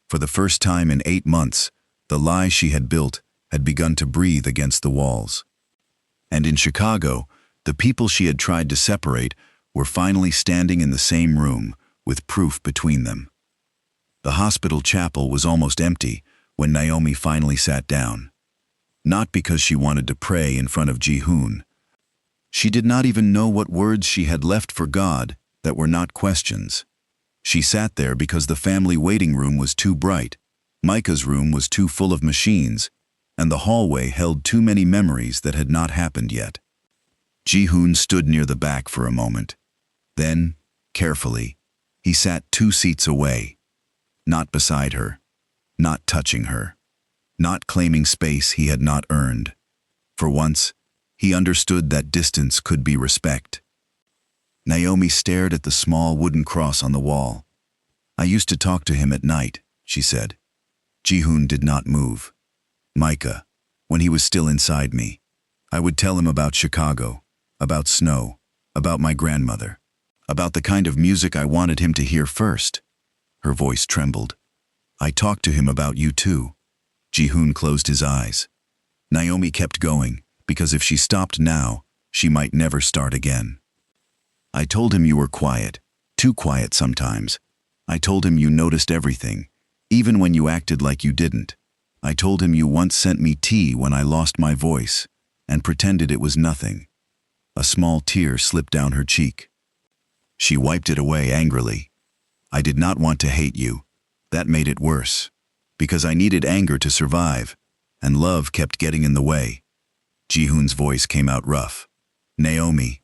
A: For the first time in 8 months, the lie she had built had begun to breathe against the walls. And in Chicago, the people she had tried to separate were finally standing in the same room, with proof between them. The hospital chapel was almost empty when Naomi finally sat down. Not because she wanted to pray in front of Ji-hoon. She did not even know what words she had left for God that were not questions. She sat there because the family waiting room was too bright, Micah's room was too full of machines, and the hallway held too many memories that had not happened yet. Ji-hoon stood near the back for a moment. Then, carefully, he sat 2 seats away, not beside her, not touching her, not claiming space he had not earned. For once, he understood that distance could be respect. Naomi stared at the small wooden cross on the wall. "I used to talk to him at night," she said. Ji-hoon did not move. "Micah, when he was still inside me, I would tell him about Chicago, about snow, about my grandmother, about the kind of music I wanted him to hear first." Her voice trembled. "I talked to him about you too." Ji-hoon closed his eyes. Naomi kept going, because if she stopped now, she might never start again. "I told him you were quiet, too quiet sometimes. I told him you noticed everything, even when you acted like you didn't. I told him you once sent me tea when I lost my voice, and pretended it was nothing." A small tear slipped down her cheek. She wiped it away angrily. "I did not want to hate you. That made it worse. Because I needed anger to survive, and love kept getting in the way." Ji-hoon's voice came out rough. "Naomi."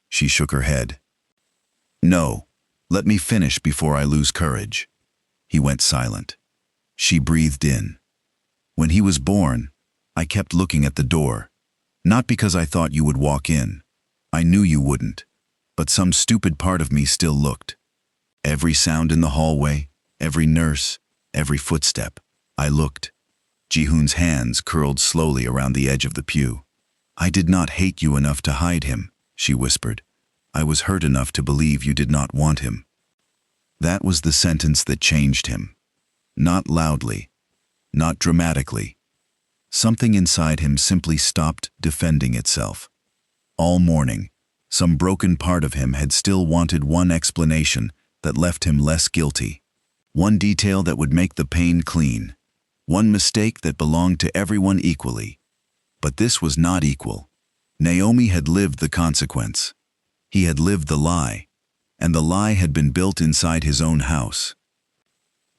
A: She shook her head. "No, let me finish before I lose courage." He went silent. She breathed in. "When he was born, I kept looking at the door. Not because I thought you would walk in. I knew you wouldn't. But some stupid part of me still looked. Every sound in the hallway, every nurse, every footstep. I looked." Ji-hoon's hands curled slowly around the edge of the pew. "I did not hate you enough to hide him," she whispered. "I was hurt enough to believe you did not want him." That was the sentence that changed him. Not loudly, not dramatically. Something inside him simply stopped defending itself. All morning, some broken part of him had still wanted one explanation that left him less guilty. One detail that would make the pain clean. One mistake that belonged to everyone equally. But this was not equal. Naomi had lived the consequence. He had lived the lie. And the lie had been built inside his own house.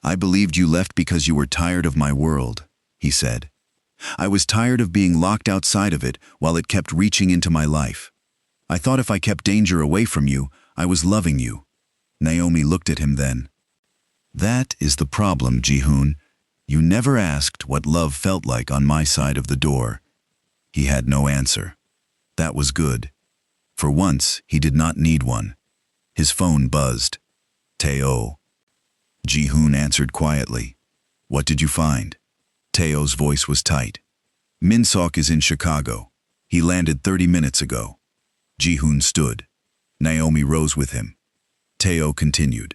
A: "I believed you left because you were tired of my world," he said. "I was tired of being locked outside of it while it kept reaching into my life. I thought if I kept danger away from you, I was loving you." Naomi looked at him then. "That is the problem, Ji-hoon. You never asked what love felt like on my side of the door. He had no answer. That was good. For once, he did not need one. His phone buzzed. Teo. Ji-hoon answered quietly. What did you find? Teo's voice was tight. Min-seok is in Chicago. He landed 30 minutes ago. Ji-hoon stood. Naomi rose with him. Teo continued.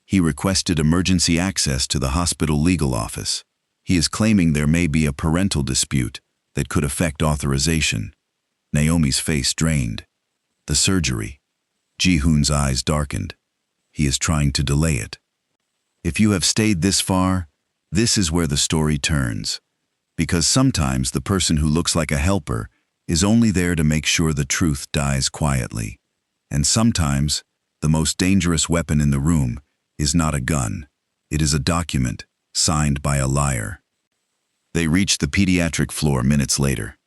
A: He requested emergency access to the hospital legal office. He is claiming there may be a parental dispute that could affect authorization. Naomi's face drained. The surgery. Ji-hoon's eyes darkened. He is trying to delay it. If you have stayed this far, this is where the story turns. Because sometimes the person who looks like a helper is only there to make sure the truth dies quietly. And sometimes, the most dangerous weapon in the room is not a gun. It is a document signed by a liar. They reached the pediatric floor minutes later.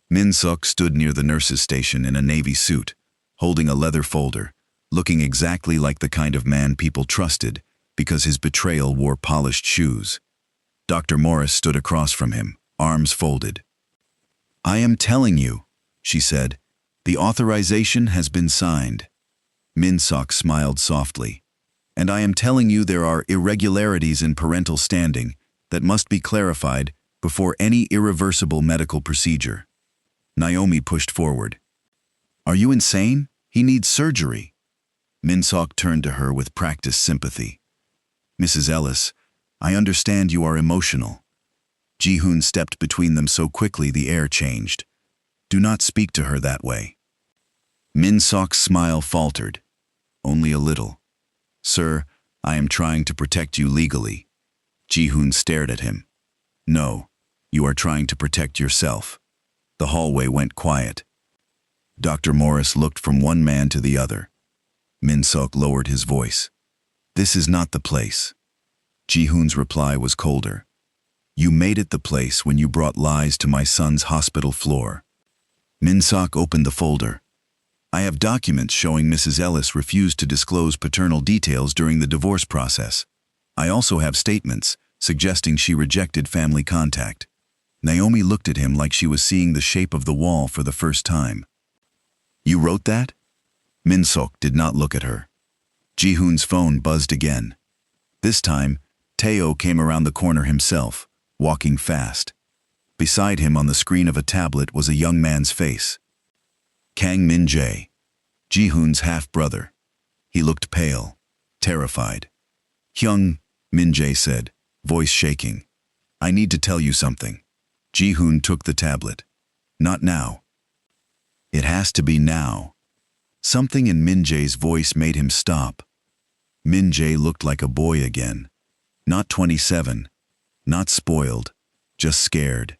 A: Min-seok stood near the nurse's station in a navy suit, holding a leather folder, looking exactly like the kind of man people trusted because his betrayal wore polished shoes. Dr. Morris stood across from him, arms folded. I am telling you, she said, the authorization has been signed. Min-seok smiled softly. And I am telling you there are irregularities in parental standing that must be clarified before any irreversible medical procedure. Naomi pushed forward. Are you insane? He needs surgery. Min-seok turned to her with practiced sympathy. Mrs. Ellis, I understand you are emotional. Ji-hoon stepped between them so quickly the air changed. Do not speak to her that way. Min-seok's smile faltered. Only a little. Sir, I am trying to protect you legally. Ji-hoon stared at him. No, you are trying to protect yourself. The hallway went quiet. Dr. Morris looked from one man to the other. Min-seok lowered his voice. This is not the place. Ji-hoon's reply was colder. You made it the place when you brought lies to my son's hospital floor. Min-seok opened the folder. I have documents showing Mrs. Ellis refused to disclose paternal details during the divorce process. I also have statements suggesting she rejected family contact. Naomi looked at him like she was seeing the shape of the wall for the first time. You wrote that? Min-seok did not look at her. Ji-hoon's phone buzzed again. This time, Teo came around the corner himself, walking fast. Beside him on the screen of a tablet was a young man's face. Kang Min-jae, Ji-hoon's half-brother. He looked pale, terrified. Hyung, Min-jae said, voice shaking. I need to tell you something. Ji-hoon took the tablet. Not now. It has to be now. Something in Min-jae's voice made him stop. Min-jae looked like a boy again. Not 27. Not spoiled. Just scared.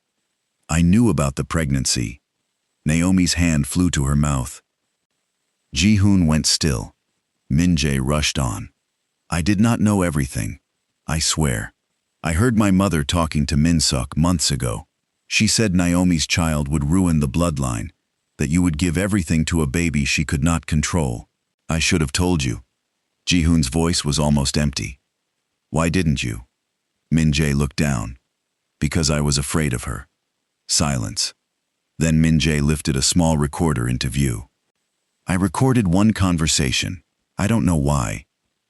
A: I knew about the pregnancy. Naomi's hand flew to her mouth. Ji-hoon went still. Min-jae rushed on. I did not know everything. I swear. I heard my mother talking to Min-seok months ago. She said Naomi's child would ruin the bloodline, that you would give everything to a baby she could not control. I should have told you. Ji-hoon's voice was almost empty. Why didn't you? Min-jae looked down. Because I was afraid of her. Silence. Then Min-jae lifted a small recorder into view. I recorded one conversation. I don't know why.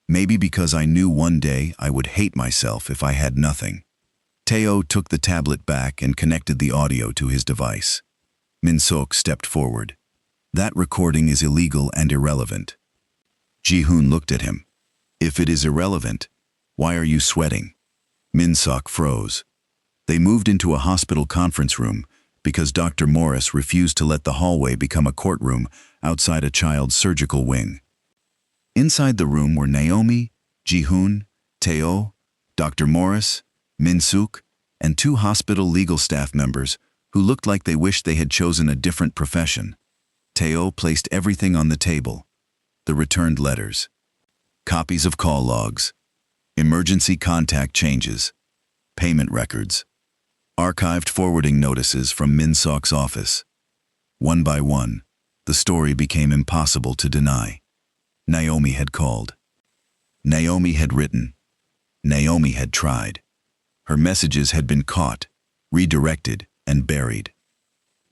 A: Maybe because I knew one day I would hate myself if I had nothing. Teo took the tablet back and connected the audio to his device. Min-seok stepped forward. That recording is illegal and irrelevant. Ji-hoon looked at him. If it is irrelevant, why are you sweating? Min-seok froze. They moved into a hospital conference room because Dr. Morris refused to let the hallway become a courtroom outside a child's surgical wing. Inside the room were Naomi, Ji-hoon, Teo, Dr. Morris, Min-seok, and 2 hospital legal staff members who looked like they wished they had chosen a different profession. Teo placed everything on the table. The returned letters. Copies of call logs. Emergency contact changes. Payment records. Archived forwarding notices from Min-seok's office. One by one, the story became impossible to deny. Naomi had called. Naomi had written. Naomi had tried. Her messages had been caught, redirected, and buried.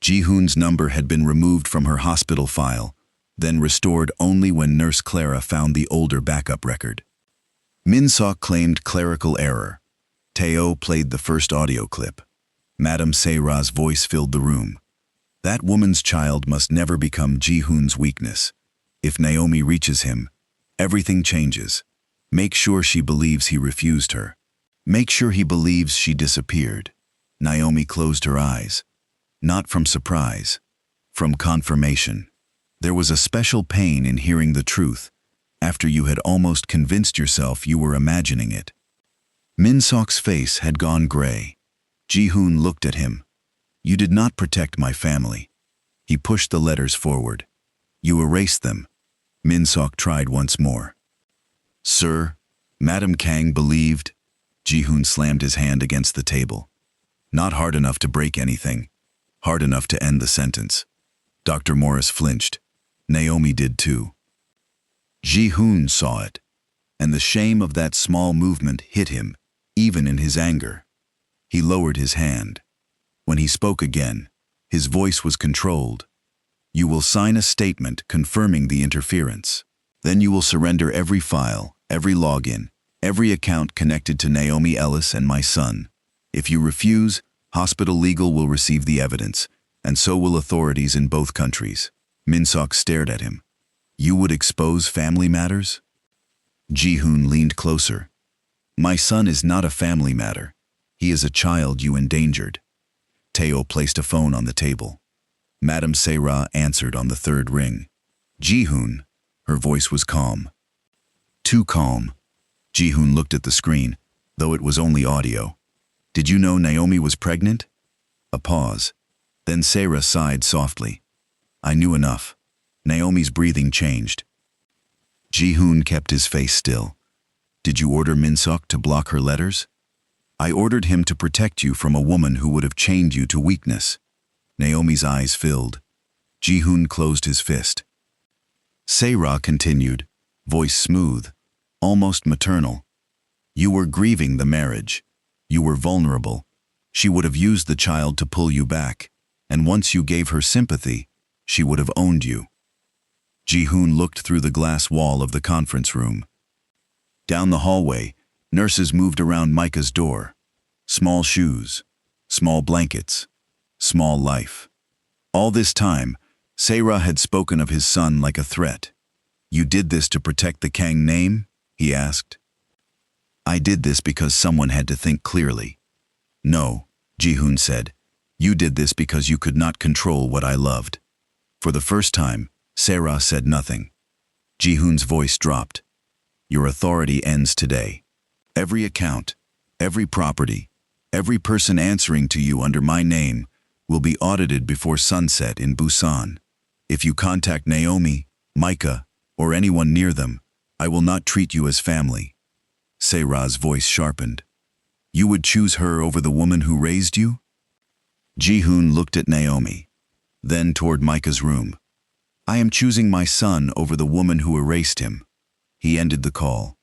A: Ji-hoon's number had been removed from her hospital file, then restored only when Nurse Clara found the older backup record. Min-seok claimed clerical error. Tae-oh played the first audio clip. Madame Se-ra's voice filled the room. That woman's child must never become Ji-hoon's weakness. If Naomi reaches him, everything changes. Make sure she believes he refused her. Make sure he believes she disappeared. Naomi closed her eyes. Not from surprise, from confirmation. There was a special pain in hearing the truth, after you had almost convinced yourself you were imagining it. Min-seok's face had gone gray. Ji-hoon looked at him. You did not protect my family. He pushed the letters forward. You erased them. Min-seok tried once more. Sir, Madame Kang believed. Ji-hoon slammed his hand against the table. Not hard enough to break anything. Hard enough to end the sentence. Dr. Morris flinched. Naomi did too. Ji-hoon saw it, and the shame of that small movement hit him, even in his anger. He lowered his hand. When he spoke again, his voice was controlled. You will sign a statement confirming the interference. Then you will surrender every file, every login, every account connected to Naomi Ellis and my son. If you refuse, Hospital Legal will receive the evidence, and so will authorities in both countries. Min-seok stared at him. You would expose family matters? Ji-hoon leaned closer. My son is not a family matter. He is a child you endangered. Tae-oh placed a phone on the table. Madame Se-ra answered on the third ring. Ji-hoon. Her voice was calm. Too calm. Ji-hoon looked at the screen, though it was only audio. Did you know Naomi was pregnant? A pause. Then Se-ra sighed softly. I knew enough. Naomi's breathing changed. Ji-hoon kept his face still. Did you order Min-seok to block her letters? I ordered him to protect you from a woman who would have chained you to weakness. Naomi's eyes filled. Ji-hoon closed his fist. Se-ra continued, voice smooth, almost maternal. You were grieving the marriage. You were vulnerable. She would have used the child to pull you back, and once you gave her sympathy, she would have owned you. Ji-hoon looked through the glass wall of the conference room. Down the hallway, nurses moved around Micah's door. Small shoes, small blankets, small life. All this time, Se-ra had spoken of his son like a threat. You did this to protect the Kang name? He asked. I did this because someone had to think clearly. No, Ji-hoon said. You did this because you could not control what I loved. For the first time, Se-ra said nothing. Ji-hoon's voice dropped. Your authority ends today. Every account, every property, every person answering to you under my name will be audited before sunset in Busan. If you contact Naomi, Micah, or anyone near them, I will not treat you as family. Se-ra's voice sharpened. You would choose her over the woman who raised you? Ji-hoon looked at Naomi, then toward Micah's room. I am choosing my son over the woman who erased him. He ended the call.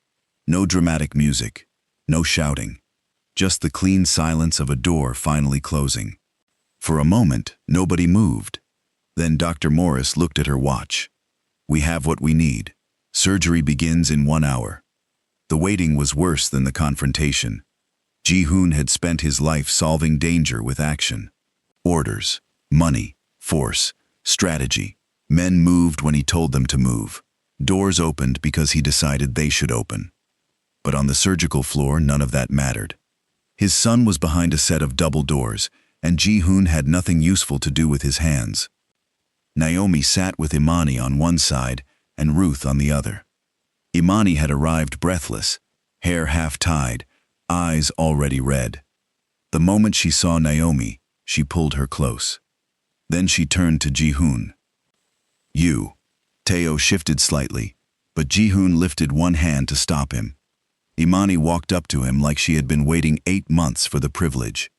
A: No dramatic music, no shouting, just the clean silence of a door finally closing. For a moment, nobody moved. Then Dr. Morris looked at her watch. We have what we need. Surgery begins in 1 hour. The waiting was worse than the confrontation. Ji-hoon had spent his life solving danger with action. Orders, money, force, strategy. Men moved when he told them to move. Doors opened because he decided they should open. But on the surgical floor, none of that mattered. His son was behind a set of double doors, and Ji-hoon had nothing useful to do with his hands. Naomi sat with Imani on one side and Ruth on the other. Imani had arrived breathless, hair half-tied, eyes already red. The moment she saw Naomi, she pulled her close. Then she turned to Ji-hoon. You. Tae-oh shifted slightly, but Ji-hoon lifted one hand to stop him. Imani walked up to him like she had been waiting 8 months for the privilege.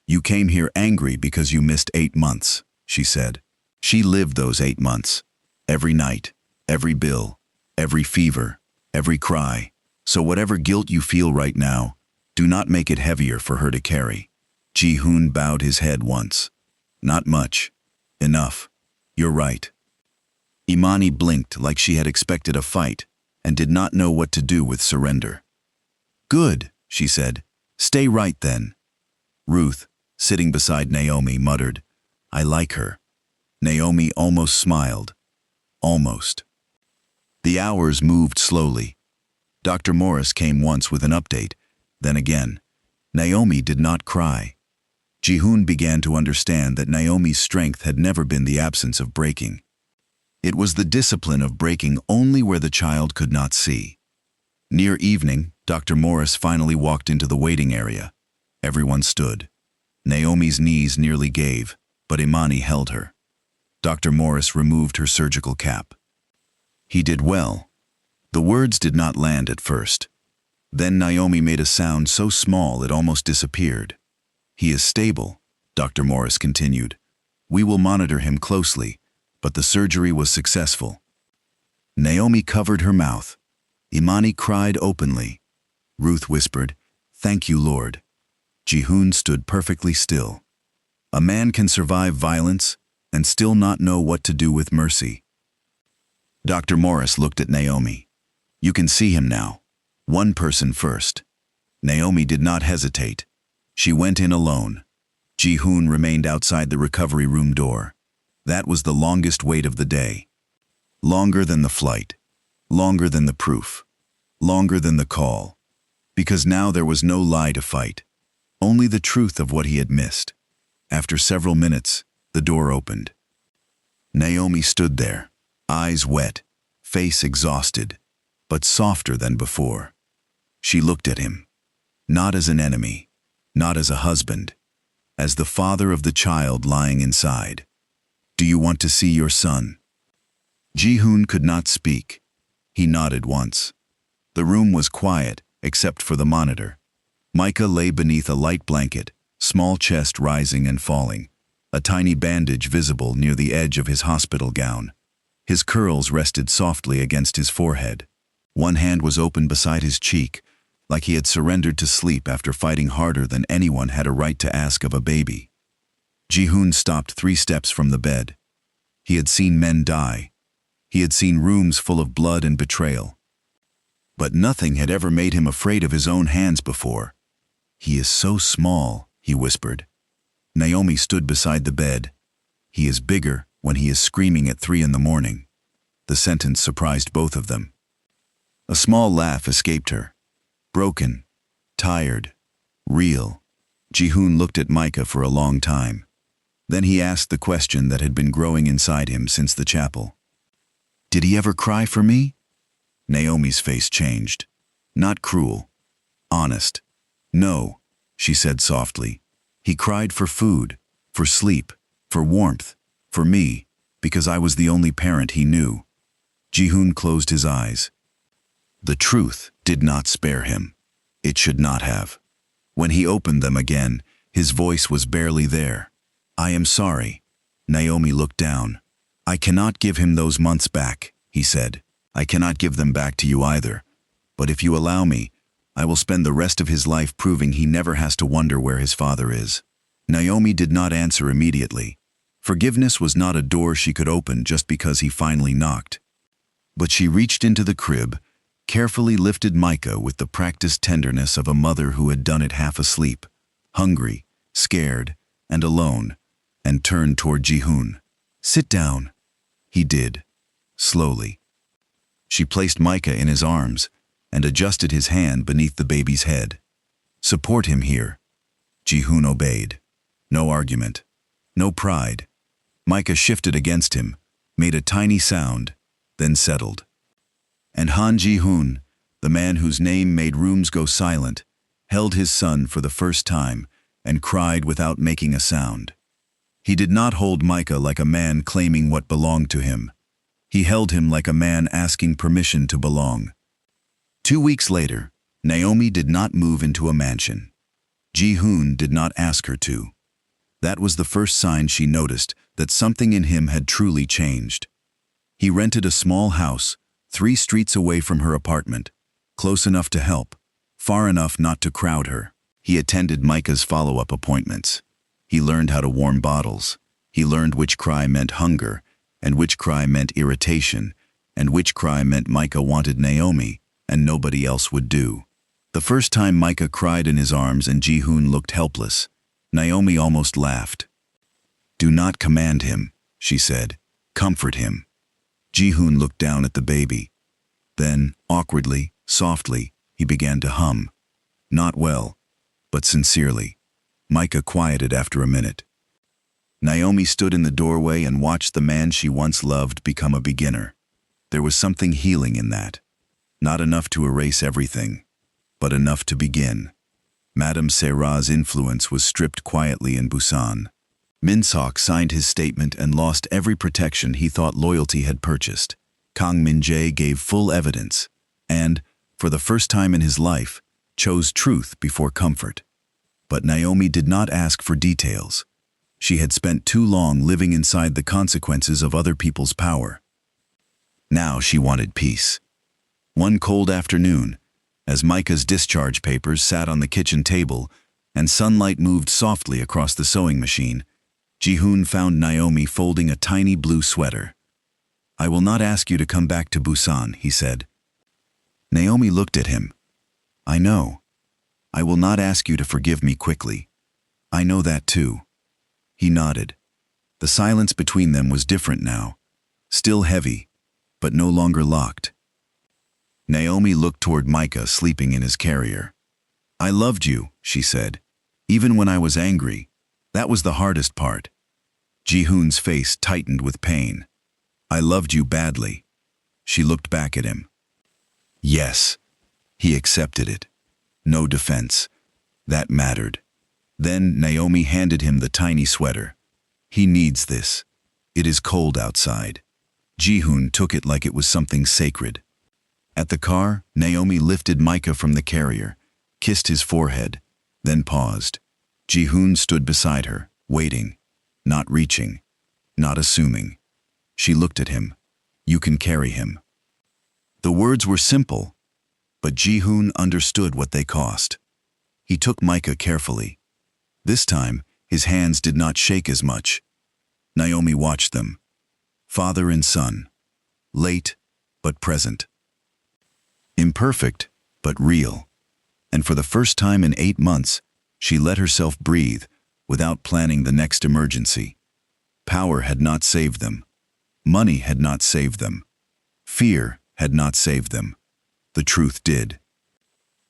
A: You came here angry because you missed 8 months, she said. She lived those 8 months. Every night, every bill, every fever, every cry. So whatever guilt you feel right now, Do not make it heavier for her to carry. Ji-hoon bowed his head once. Not much. Enough. You're right. Imani blinked like she had expected a fight and did not know what to do with surrender. Good, she said. Stay right then. Ruth, sitting beside Naomi, muttered, I like her. Naomi almost smiled. Almost. The hours moved slowly. Dr. Morris came once with an update, then again. Naomi did not cry. Ji-hoon began to understand that Naomi's strength had never been the absence of breaking. It was the discipline of breaking only where the child could not see. Near evening, Dr. Morris finally walked into the waiting area. Everyone stood. Naomi's knees nearly gave, but Imani held her. Dr. Morris removed her surgical cap. He did well. The words did not land at first. Then Naomi made a sound so small it almost disappeared. He is stable, Dr. Morris continued. We will monitor him closely, but the surgery was successful. Naomi covered her mouth. Imani cried openly. Ruth whispered, Thank you, Lord. Ji-hoon stood perfectly still. A man can survive violence and still not know what to do with mercy. Dr. Morris looked at Naomi. You can see him now. One person first. Naomi did not hesitate. She went in alone. Ji-hoon remained outside the recovery room door. That was the longest wait of the day. Longer than the flight. Longer than the proof. Longer than the call. Because now there was no lie to fight. Only the truth of what he had missed. After several minutes, the door opened. Naomi stood there, eyes wet, face exhausted, but softer than before. She looked at him, not as an enemy, not as a husband, as the father of the child lying inside. Do you want to see your son? Ji-hoon could not speak. He nodded once. The room was quiet, except for the monitor. Micah lay beneath a light blanket, small chest rising and falling, a tiny bandage visible near the edge of his hospital gown. His curls rested softly against his forehead. One hand was open beside his cheek, like he had surrendered to sleep after fighting harder than anyone had a right to ask of a baby. Ji-hoon stopped 3 steps from the bed. He had seen men die. He had seen rooms full of blood and betrayal. But nothing had ever made him afraid of his own hands before. He is so small, he whispered. Naomi stood beside the bed. He is bigger when he is screaming at 3 in the morning. The sentence surprised both of them. A small laugh escaped her. Broken, tired, real. Ji-hoon looked at Micah for a long time. Then he asked the question that had been growing inside him since the chapel. Did he ever cry for me? Naomi's face changed. Not cruel. Honest. No, she said softly. He cried for food, for sleep, for warmth, for me, because I was the only parent he knew. Ji-hoon closed his eyes. The truth did not spare him. It should not have. When he opened them again, his voice was barely there. I am sorry. Naomi looked down. I cannot give him those months back, he said. I cannot give them back to you either. But if you allow me, I will spend the rest of his life proving he never has to wonder where his father is. Naomi did not answer immediately. Forgiveness was not a door she could open just because he finally knocked. But she reached into the crib, carefully lifted Micah with the practiced tenderness of a mother who had done it half asleep, hungry, scared, and alone, and turned toward Ji-hoon. Sit down. He did, slowly. She placed Micah in his arms and adjusted his hand beneath the baby's head. Support him here. Ji-hoon obeyed. No argument. No pride. Micah shifted against him, made a tiny sound, then settled. And Han Ji-hoon, the man whose name made rooms go silent, held his son for the first time and cried without making a sound. He did not hold Micah like a man claiming what belonged to him. He held him like a man asking permission to belong. 2 weeks later, Naomi did not move into a mansion. Ji-hoon did not ask her to. That was the first sign she noticed that something in him had truly changed. He rented a small house 3 streets away from her apartment, close enough to help, far enough not to crowd her. He attended Micah's follow-up appointments. He learned how to warm bottles. He learned which cry meant hunger, and which cry meant irritation, and which cry meant Micah wanted Naomi, and nobody else would do. The first time Micah cried in his arms and Ji-hoon looked helpless, Naomi almost laughed. "Do not command him," she said. "Comfort him." Ji-hoon looked down at the baby. Then, awkwardly, softly, he began to hum. Not well, but sincerely. Micah quieted after a minute. Naomi stood in the doorway and watched the man she once loved become a beginner. There was something healing in that. Not enough to erase everything, but enough to begin. Madame Serra's influence was stripped quietly in Busan. Min-seok signed his statement and lost every protection he thought loyalty had purchased. Kang Min-jae gave full evidence and, for the first time in his life, chose truth before comfort. But Naomi did not ask for details. She had spent too long living inside the consequences of other people's power. Now she wanted peace. One cold afternoon, as Micah's discharge papers sat on the kitchen table and sunlight moved softly across the sewing machine, Ji-hoon found Naomi folding a tiny blue sweater. "I will not ask you to come back to Busan," he said. Naomi looked at him. "I know. I will not ask you to forgive me quickly. I know that too." He nodded. The silence between them was different now, still heavy, but no longer locked. Naomi looked toward Micah sleeping in his carrier. "I loved you," she said, "even when I was angry. That was the hardest part." Ji-hoon's face tightened with pain. "I loved you badly." She looked back at him. Yes. He accepted it. No defense. That mattered. Then Naomi handed him the tiny sweater. "He needs this. It is cold outside." Ji-hoon took it like it was something sacred. At the car, Naomi lifted Micah from the carrier, kissed his forehead, then paused. Ji-hoon stood beside her, waiting, not reaching, not assuming. She looked at him. "You can carry him." The words were simple, but Ji-hoon understood what they cost. He took Micah carefully. This time, his hands did not shake as much. Naomi watched them. Father and son. Late, but present. Imperfect, but real. And for the first time in 8 months, she let herself breathe without planning the next emergency. Power had not saved them. Money had not saved them. Fear had not saved them. The truth did.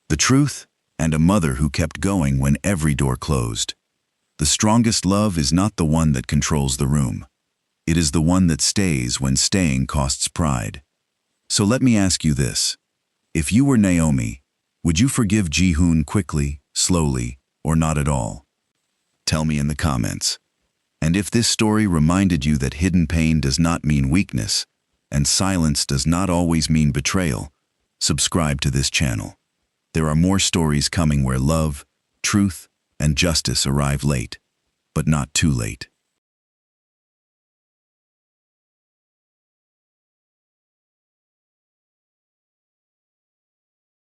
A: The truth, and a mother who kept going when every door closed. The strongest love is not the one that controls the room. It is the one that stays when staying costs pride. So let me ask you this. If you were Naomi, would you forgive Ji-hoon quickly, slowly, or not at all? Tell me in the comments. And if this story reminded you that hidden pain does not mean weakness, and silence does not always mean betrayal, subscribe to this channel. There are more stories coming where love, truth, and justice arrive late, but not too late.